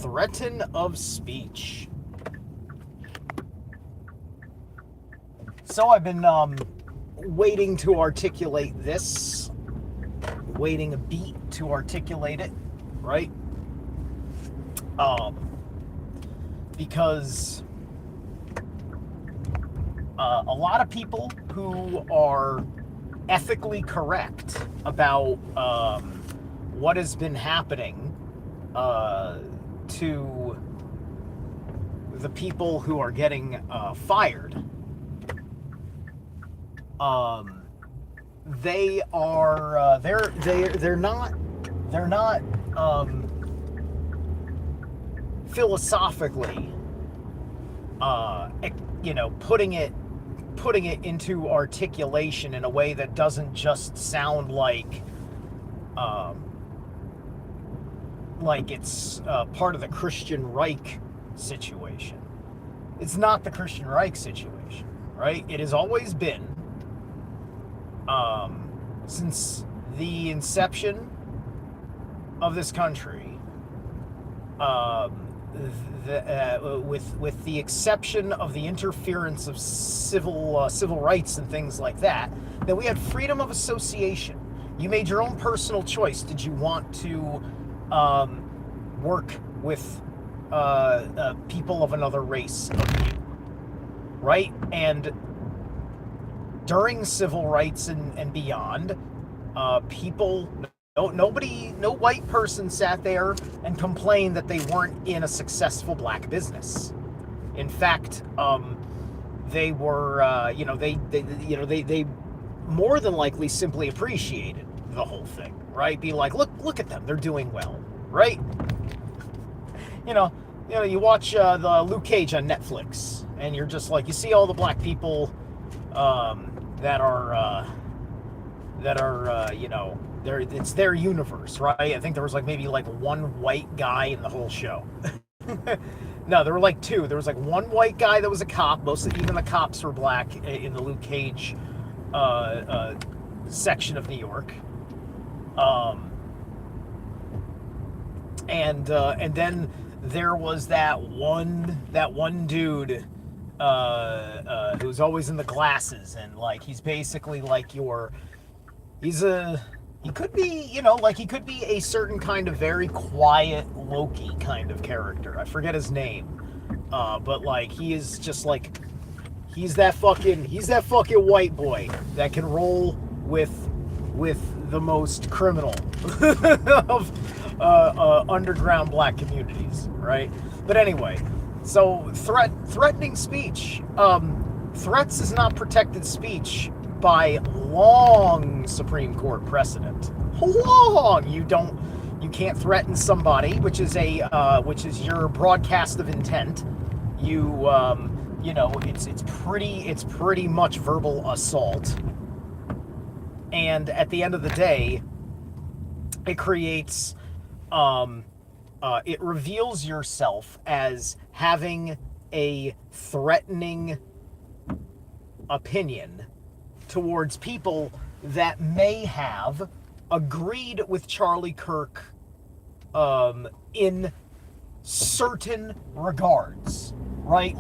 Threaten of speech. So I've been waiting to articulate this, waiting a beat to articulate it, right? Because a lot of people who are ethically correct about what has been happening to the people who are getting fired, they are they're not philosophically putting it into articulation in a way that doesn't just sound like it's part of the Christian Reich situation. It's not the Christian Reich situation, right? It has always been, since the inception of this country, with the exception of the interference of civil rights and things like that, that we had freedom of association. You made your own personal choice. Did you want to work with people of another race of you, right? And during civil rights and beyond, no white person sat there and complained that they weren't in a successful black business. In fact, they were, they more than likely simply appreciated the whole thing, right? Be like, look at them, they're doing well, right? You watch the Luke Cage on Netflix, and you're just like, you see all the black people that are it's their universe, right? I think there was maybe one white guy in the whole show. No, there were two. There was one white guy that was a cop. Even the cops were black in the Luke Cage section of New York. And then there was that one dude who's always in the glasses, and he's basically he could be, he could be a certain kind of very quiet Loki kind of character. I forget his name. But he is just he's that fucking white boy that can roll with the most criminal of underground black communities, right? But anyway, so threatening speech. Threats is not protected speech by long Supreme Court precedent. Long! You can't threaten somebody, which is your broadcast of intent. It's pretty much verbal assault. And at the end of the day, it creates, it reveals yourself as having a threatening opinion towards people that may have agreed with Charlie Kirk in certain regards, right?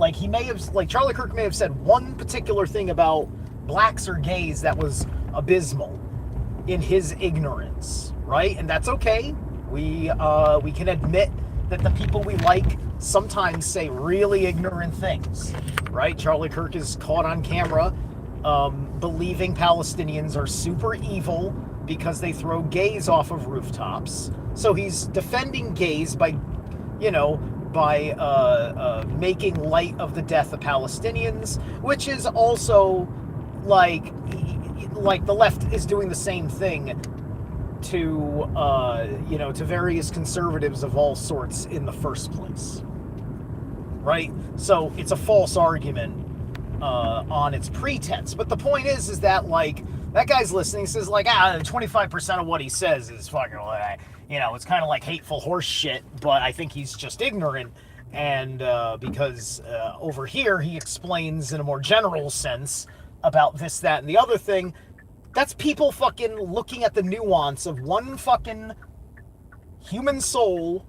Charlie Kirk may have said one particular thing about blacks or gays that was abysmal in his ignorance, right? And that's okay. We can admit that the people we like sometimes say really ignorant things, right? Charlie Kirk is caught on camera believing Palestinians are super evil because they throw gays off of rooftops. So he's defending gays by making light of the death of Palestinians, which is also the left is doing the same thing to various conservatives of all sorts in the first place, right? So it's a false argument on its pretense. But the point is that that guy's listening, says 25% of what he says is fucking it's kind of hateful horse shit, but I think he's just ignorant. And because over here he explains in a more general sense about this, that, and the other thing. That's people fucking looking at the nuance of one fucking human soul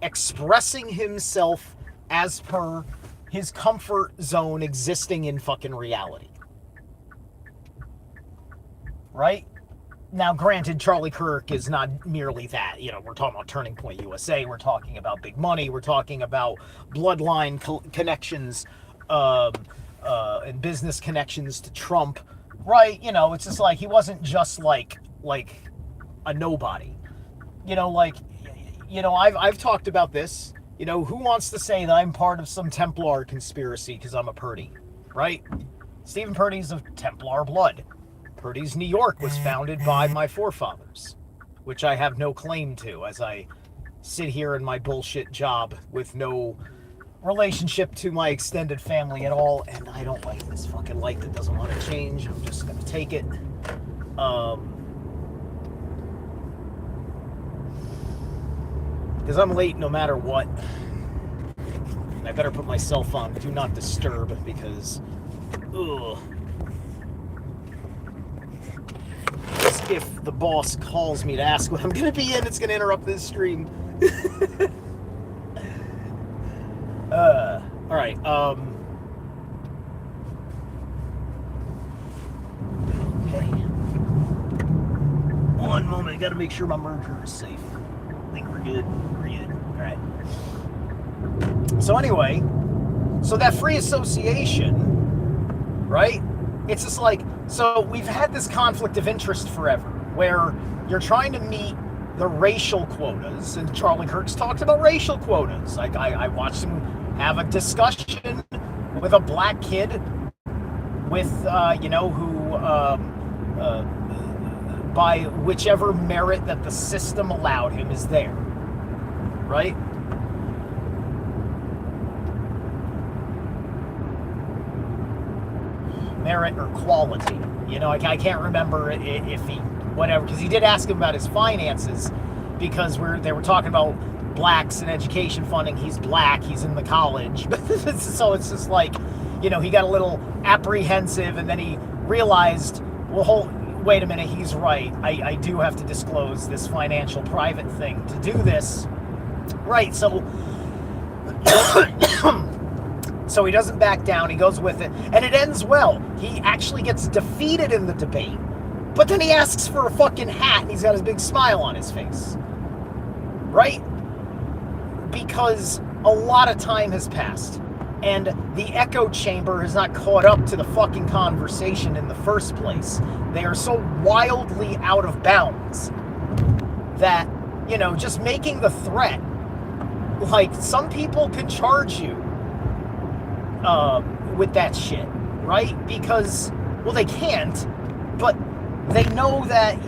expressing himself as per his comfort zone existing in fucking reality. Right? Now, granted, Charlie Kirk is not merely that. You know, we're talking about Turning Point USA. We're talking about big money. We're talking about bloodline connections and business connections to Trump. Right? You know, it's just like he wasn't just like a nobody. You know, like, you know, I've talked about this. You know, who wants to say that I'm part of some Templar conspiracy because I'm a Purdy, right? Stephen Purdy's of Templar blood. Purdy's New York was founded by my forefathers, which I have no claim to as I sit here in my bullshit job with no relationship to my extended family at all, and I don't like this fucking light that doesn't want to change. I'm just going to take it. Because I'm late no matter what. I better put myself on Do Not Disturb because, ugh. If the boss calls me to ask what I'm going to be in, it's going to interrupt this stream. Alright, okay. One moment, I got to make sure my merger is safe. I think we're good. Alright. So anyway, so that free association, right? It's just like, so we've had this conflict of interest forever, where you're trying to meet the racial quotas, and Charlie Kirk's talked about racial quotas. Like, I watched him have a discussion with a black kid with, you know, who, by whichever merit that the system allowed him is there, right? Merit or quality, you know, I can't remember if he, whatever, because he did ask him about his finances, because they were talking about blacks and education funding. He's black, he's in the college, so it's just like, you know, he got a little apprehensive, and then he realized, well, wait a minute, he's right, I do have to disclose this financial private thing to do this, right? So So he doesn't back down, he goes with it, and it ends well. He actually gets defeated in the debate, but then he asks for a fucking hat, and he's got his big smile on his face. Right? Because a lot of time has passed, and the echo chamber has not caught up to the fucking conversation in the first place. They are so wildly out of bounds that, you know, just making the threat, like, some people can charge you with that shit, right? Because, well, they can't, but they know that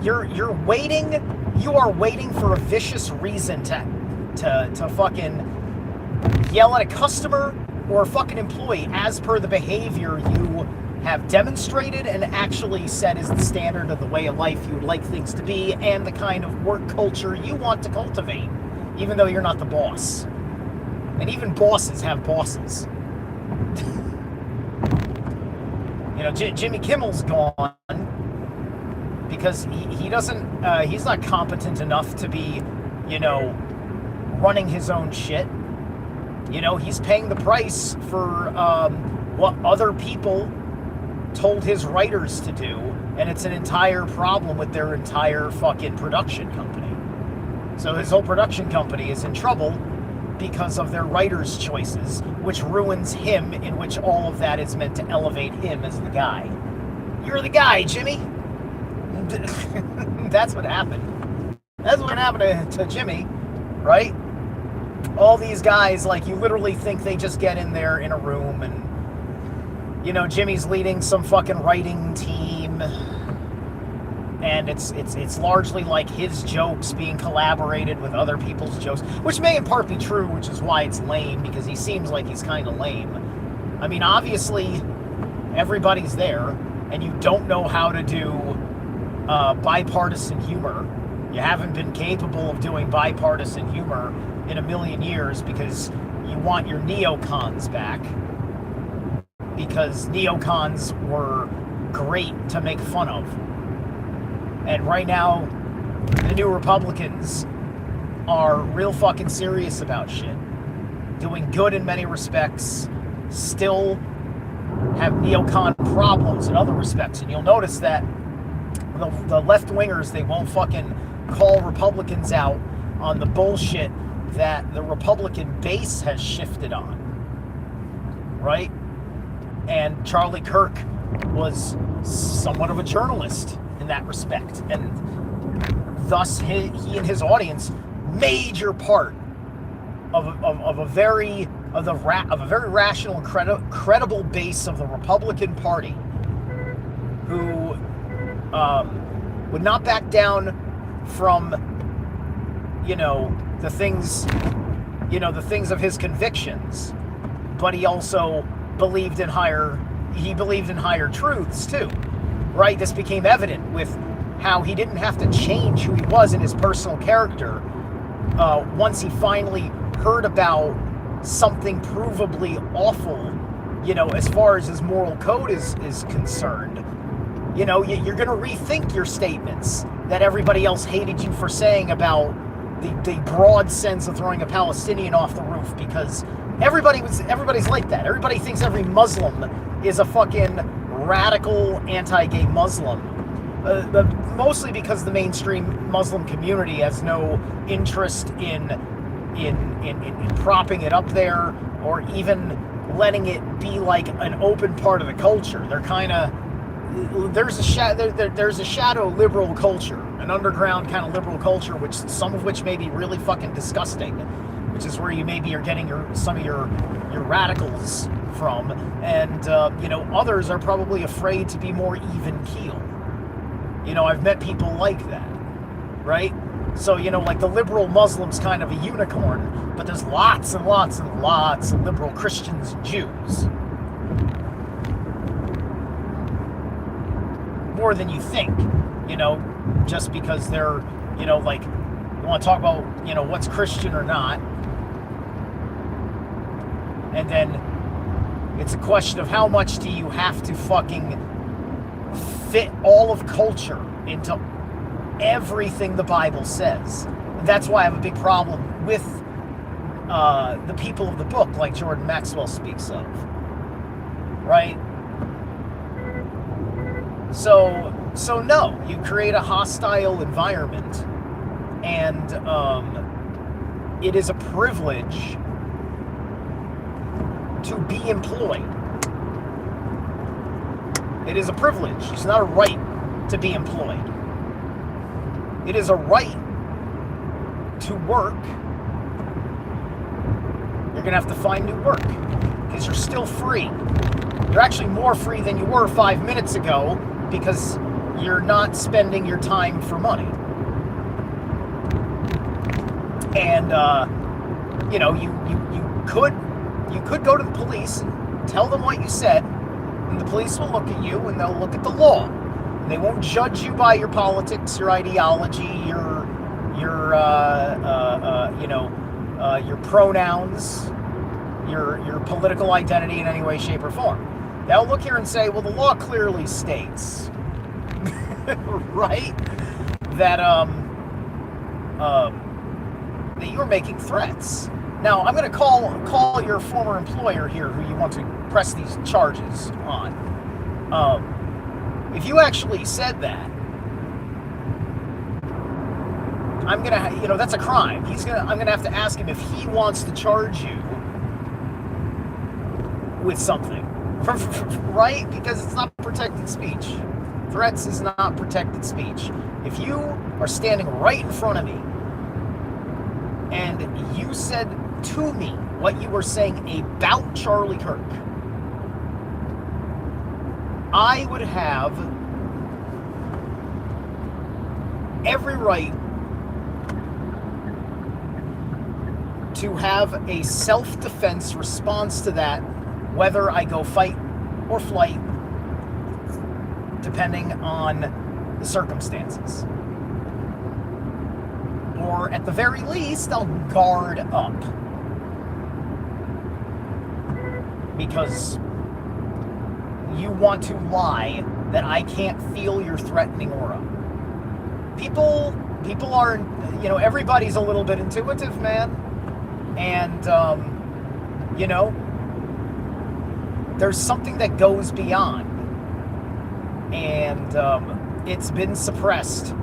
you're waiting. You are waiting for a vicious reason to fucking yell at a customer or a fucking employee as per the behavior you have demonstrated and actually set as the standard of the way of life you would like things to be and the kind of work culture you want to cultivate, even though you're not the boss. And even bosses have bosses. You know, Jimmy Kimmel's gone because he doesn't, he's not competent enough to be, you know, running his own shit. You know, he's paying the price for what other people told his writers to do, and it's an entire problem with their entire fucking production company. So his whole production company is in trouble because of their writers' choices, which ruins him, in which all of that is meant to elevate him as the guy. You're the guy, Jimmy. That's what happened. That's what happened to Jimmy, right? All these guys, like, you literally think they just get in there in a room and, you know, Jimmy's leading some fucking writing team, and it's largely like his jokes being collaborated with other people's jokes, which may in part be true, which is why it's lame, because he seems like he's kind of lame. I mean, obviously, everybody's there, and you don't know how to do bipartisan humor. You haven't been capable of doing bipartisan humor in a million years because you want your neocons back, because neocons were great to make fun of. And right now, the new Republicans are real fucking serious about shit, doing good in many respects, still have neocon problems in other respects. And you'll notice that the left-wingers, they won't fucking call Republicans out on the bullshit that the Republican base has shifted on, right? And Charlie Kirk was somewhat of a journalist in that respect, and thus he and his audience, major part of a very rational and credible base of the Republican Party, who would not back down from the things of his convictions, but he also believed in higher truths too, right? This became evident with how he didn't have to change who he was in his personal character once he finally heard about something provably awful, as far as his moral code is concerned. You're going to rethink your statements that everybody else hated you for saying about the broad sense of throwing a Palestinian off the roof, because everybody's like that. Everybody thinks every Muslim is a fucking radical anti-gay Muslim. Mostly because the mainstream Muslim community has no interest in propping it up there, or even letting it be like an open part of the culture. They're kind of there's a shadow liberal culture, an underground kind of liberal culture, some of which may be really fucking disgusting, which is where you maybe are getting some of your radicals from, and others are probably afraid to be more even keel. I've met people like that, right? So, like the liberal Muslim's kind of a unicorn, but there's lots and lots and lots of liberal Christians and Jews. More than you think, just because they're, like, you want to talk about, what's Christian or not. And then it's a question of how much do you have to fucking fit all of culture into everything the Bible says. And that's why I have a big problem with the people of the book, like Jordan Maxwell speaks of, right? So no, you create a hostile environment, and it is a privilege to be employed. It is a privilege. It's not a right to be employed. It is a right to work. You're going to have to find new work because you're still free. You're actually more free than you were 5 minutes ago because you're not spending your time for money. And, you could go to the police and tell them what you said, and the police will look at you and they'll look at the law. They won't judge you by your politics, your ideology, your pronouns, your political identity in any way, shape, or form. They'll look here and say, well, the law clearly states, right, that that you're making threats. Now, I'm going to call your former employer here, who you want to press these charges on. If you actually said that, I'm gonna, that's a crime. I'm gonna have to ask him if he wants to charge you with something, right? Because it's not protected speech. Threats is not protected speech. If you are standing right in front of me and you said to me what you were saying about Charlie Kirk, I would have every right to have a self-defense response to that, whether I go fight or flight, depending on the circumstances. Or at the very least, I'll guard up. Because you want to lie that I can't feel your threatening aura. People people are, everybody's a little bit intuitive, man. And, there's something that goes beyond. And it's been suppressed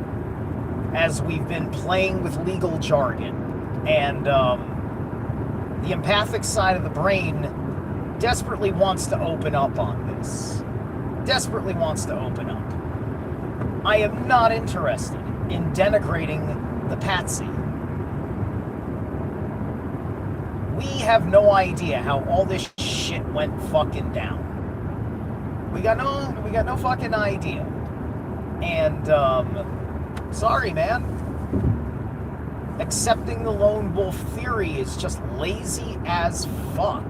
as we've been playing with legal jargon. And the empathic side of the brain desperately wants to open up on this. Desperately wants to open up. I am not interested in denigrating the patsy. We have no idea how all this shit went fucking down. We got no fucking idea. And sorry, man. Accepting the lone wolf theory is just lazy as fuck.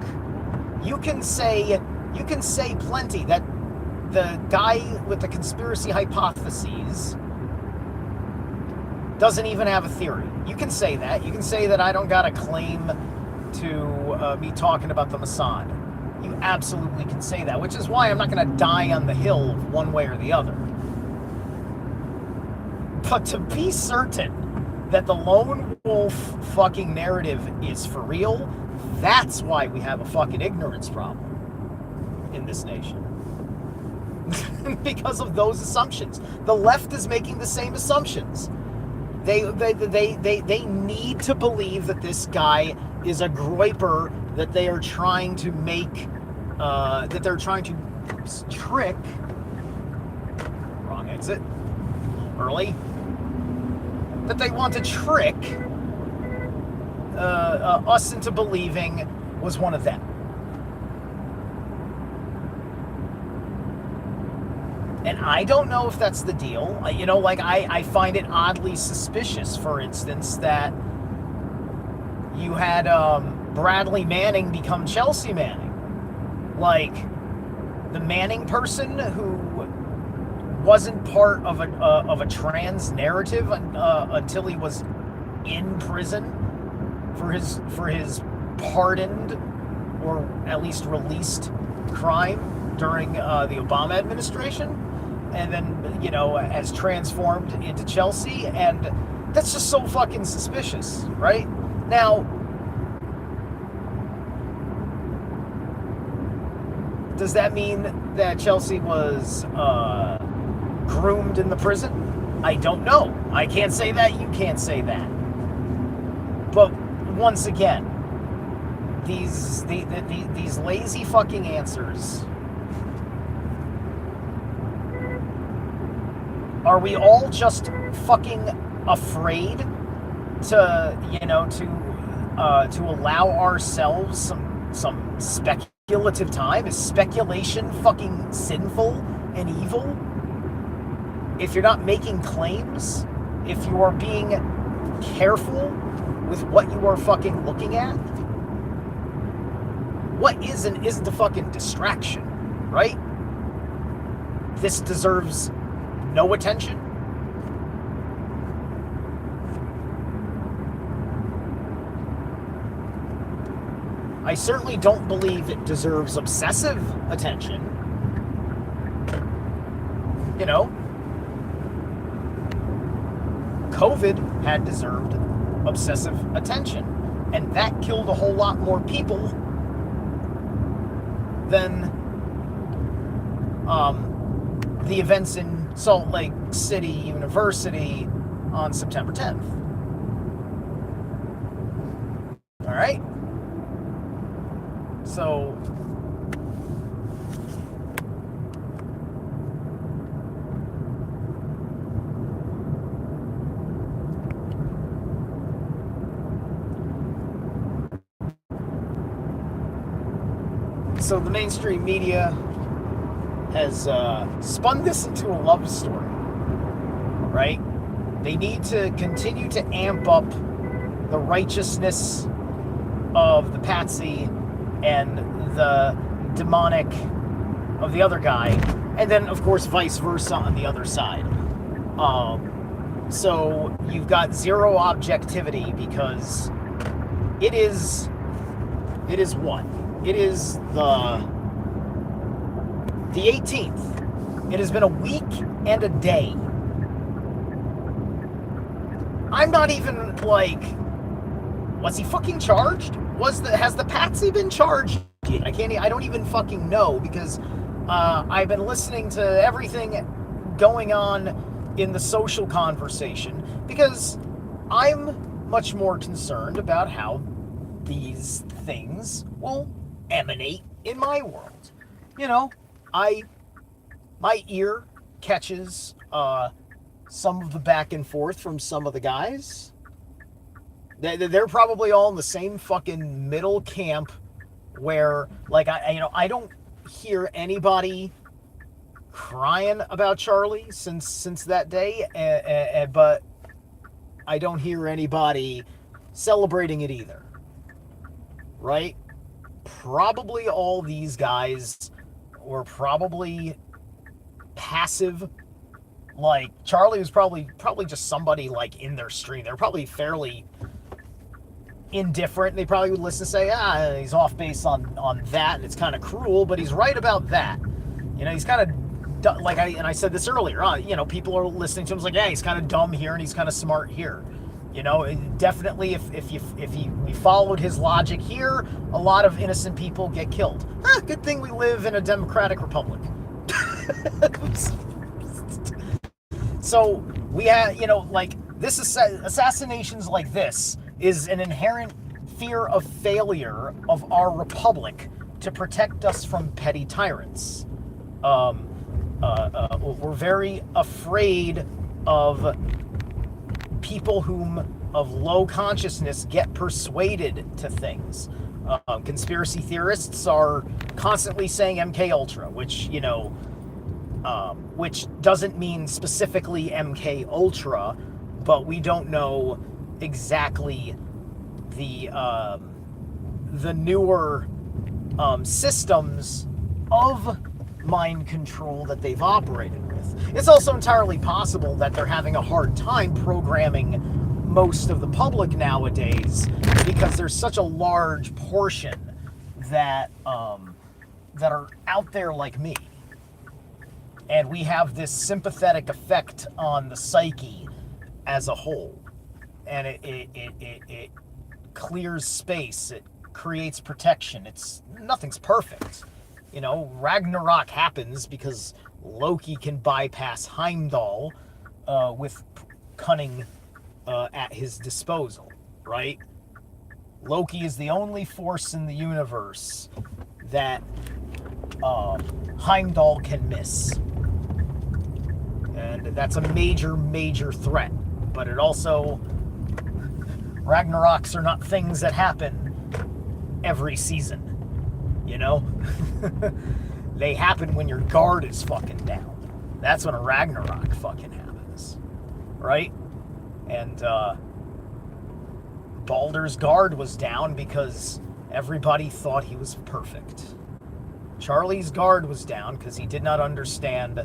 You can say plenty that the guy with the conspiracy hypotheses doesn't even have a theory. You can say that. You can say that I don't got a claim to me talking about the Mossad. You absolutely can say that, which is why I'm not going to die on the hill one way or the other. But to be certain that the lone wolf fucking narrative is for real, that's why we have a fucking ignorance problem in this nation. Because of those assumptions. The left is making the same assumptions. They need to believe that this guy is a groiper that they are trying to make, that they're trying to trick. Wrong exit. Early. That they want to trick us into believing was one of them. And I don't know if that's the deal. I find it oddly suspicious, for instance, that you had Bradley Manning become Chelsea Manning. Like, the Manning person who wasn't part of a trans narrative until he was in prison for his pardoned or at least released crime during the Obama administration, and then has transformed into Chelsea, and that's just so fucking suspicious, right? Now, does that mean that Chelsea was groomed in the prison? I don't know. I can't say that. You can't say that. But once again, these lazy fucking answers. Are we all just fucking afraid to allow ourselves some speculative time? Is speculation fucking sinful and evil? If you're not making claims, if you are being careful with what you are fucking looking at, what is and isn't a fucking distraction, right? This deserves no attention. I certainly don't believe it deserves obsessive attention. COVID had deserved obsessive attention, and that killed a whole lot more people than the events in Salt Lake City University on September 10th. All right? So, the mainstream media has spun this into a love story, right? They need to continue to amp up the righteousness of the patsy and the demonic of the other guy, and then, of course, vice versa on the other side. So you've got zero objectivity because it is what? It is the 18th. It has been a week and a day I'm not even like, was he fucking charged? Has the patsy been charged? I don't even fucking know, because I've been listening to everything going on in the social conversation, because I'm much more concerned about how these things will emanate in my world. You know, my ear catches some of the back and forth from some of the guys. They're probably all in the same fucking middle camp, where, like, I don't hear anybody crying about Charlie since that day, but I don't hear anybody celebrating it either. Right? Probably all these guys were probably passive. Like, Charlie was probably just somebody, like, in their stream. They're probably fairly indifferent. They probably would listen and say, he's off base on that, and it's kind of cruel, but he's right about that. You know, he's kind of, like, I said this earlier, you know, people are listening to him, like, yeah, he's kind of dumb here and he's kind of smart here. You know, definitely if we followed his logic here, a lot of innocent people get killed. Good thing we live in a democratic republic. So we have, you know, like, this assassinations like this is an inherent fear of failure of our republic to protect us from petty tyrants. We're very afraid of people of low consciousness get persuaded to things. Conspiracy theorists are constantly saying MK Ultra, which, you know, which doesn't mean specifically MK Ultra, but we don't know exactly the newer systems of mind control that they've operated with. It's also entirely possible that they're having a hard time programming most of the public nowadays, because there's such a large portion that are out there like me, and we have this sympathetic effect on the psyche as a whole, and it clears space, it creates protection. Nothing's perfect. You know, Ragnarok happens because Loki can bypass Heimdall with cunning at his disposal, right? Loki is the only force in the universe that Heimdall can miss. And that's a major, major threat. But it also, Ragnaroks are not things that happen every season. You know? They happen when your guard is fucking down. That's when a Ragnarok fucking happens. Right? And Baldur's guard was down because everybody thought he was perfect. Charlie's guard was down because he did not understand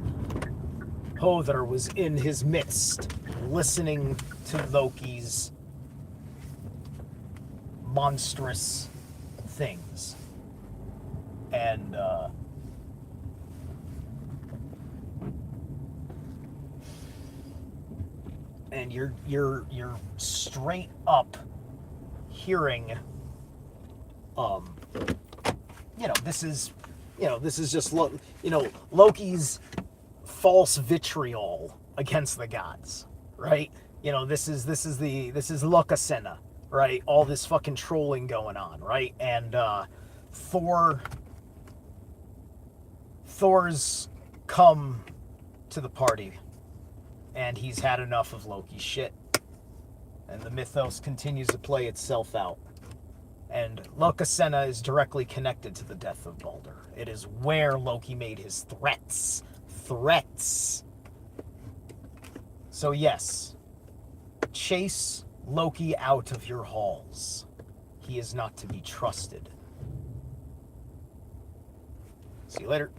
Hother was in his midst, listening to Loki's monstrous things. And you're straight up hearing, this is just Loki's false vitriol against the gods, right? You know, this is Lokasenna, right? All this fucking trolling going on, right? And Thor's come to the party, and he's had enough of Loki's shit, and the mythos continues to play itself out. And Lokasenna is directly connected to the death of Baldur. It is where Loki made his threats. So yes, chase Loki out of your halls. He is not to be trusted. See you later.